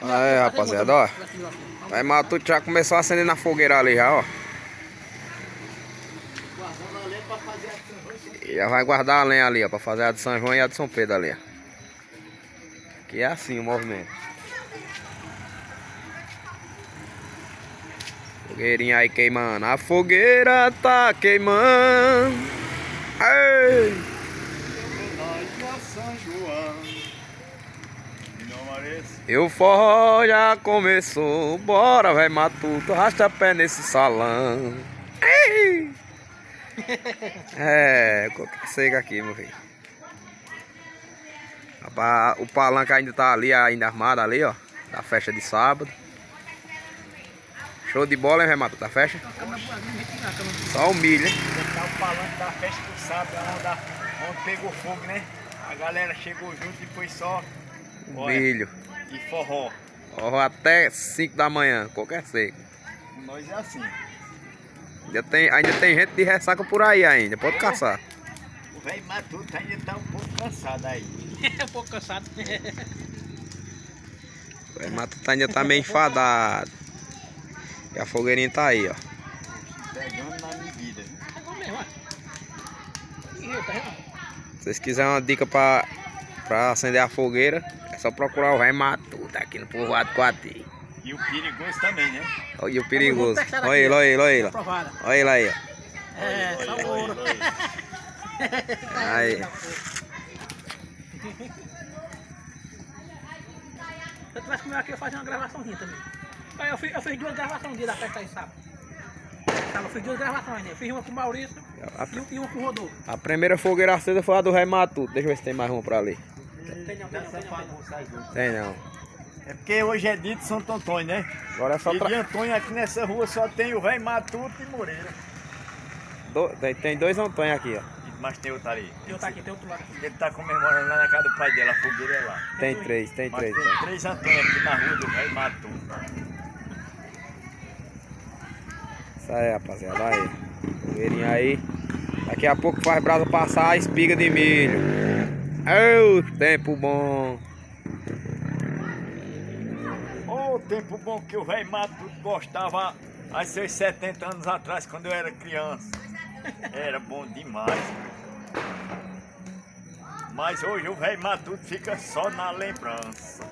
Aí, rapaziada, ó. Aí Matuto já começou a acender na fogueira ali já, ó. E já vai guardar a lenha ali, ó, pra fazer a de São João e a de São Pedro ali, ó. Que é assim o movimento. Fogueirinha aí queimando. A fogueira tá queimando. Ei! E o forró já começou. Bora, vai Matuto, arrasta pé nesse salão. Ei! É, qualquer seca aqui, meu filho. O palanque ainda tá ali, ainda armado ali, ó. Da festa de sábado. Show de bola, hein, Renato? Da festa? Só o milho, hein? Tá o palanque da festa do sábado, onde pegou fogo, né? A galera chegou junto e foi só Milho. E forró. Forró até 5 da manhã, qualquer seco. Nós é assim. Ainda tem gente de ressaca por aí ainda, pode caçar. O velho Matuto ainda tá um pouco cansado aí. Um pouco cansado. O velho Matuto ainda tá meio enfadado. E a fogueirinha tá aí, ó. Pegando na medida. É bom mesmo, ó. Se vocês quiserem uma dica pra acender a fogueira, é só procurar o velho Matuto aqui no povoado Coati. E o perigoso também, né? Olha o perigoso. Vamos testar Olha ele, aqui, olha ele, olha ele. aprovada. Olha ele aí, ó. É, só o ouro. Aí. Se eu tivesse comido aqui, eu fazia uma gravaçãozinha também. Aí eu fiz 2 gravações da festa aí, sabe? Eu fiz 2 gravações, né? Eu fiz uma com o Maurício e uma com o Rodolfo. A primeira fogueira acesa foi a do velho Matuto. Deixa eu ver se tem mais uma pra ali. Tem não. Tem não. É porque hoje é dia de Santo Antônio, né? Agora é só E de Antônio aqui nessa rua só tem o velho Matuto e Moreira. Tem 2 Antônio aqui, ó. Mas tem outro ali. Tem outro aqui, tem outro lado. Ele tá comemorando lá na casa do pai dele, a fogueira é lá. Tem 3, tem Mas 3. tem 3 Antônio aqui na rua do velho Matuto. Isso aí, rapaziada. Aí. Fogueirinha aí. Daqui a pouco faz brasa passar a espiga de milho. Ô, tempo bom. Ô, tempo bom que o velho Matuto gostava há seus 70 anos atrás, quando eu era criança. Era bom demais. Mas hoje o velho Matuto fica só na lembrança.